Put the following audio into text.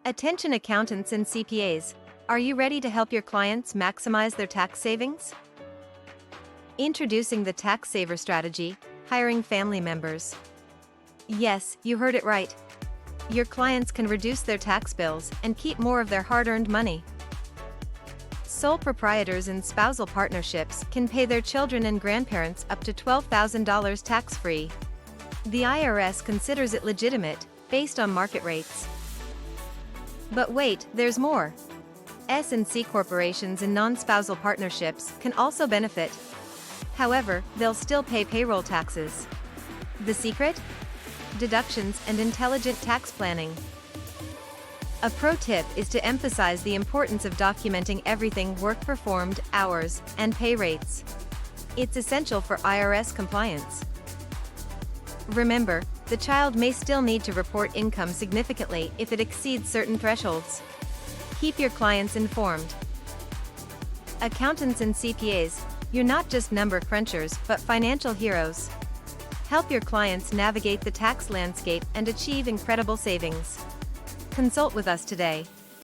Attention accountants and CPAs, are you ready to help your clients maximize their tax savings? Introducing the Tax Saver Strategy, hiring family members. Yes, you heard it right. Your clients can reduce their tax bills and keep more of their hard-earned money. Sole proprietors and spousal partnerships can pay their children and grandparents up to $12,000 tax-free. The IRS considers it legitimate, based on market rates. But wait, there's more. S&C corporations and non-spousal partnerships can also benefit. However, they'll still pay payroll taxes. The secret? Deductions and intelligent tax planning. A pro tip is to emphasize the importance of documenting everything: work performed, hours, and pay rates. It's essential for IRS compliance. Remember, the child may still need to report income significantly if it exceeds certain thresholds. Keep your clients informed. Accountants and CPAs, you're not just number crunchers but financial heroes. Help your clients navigate the tax landscape and achieve incredible savings. Consult with us today.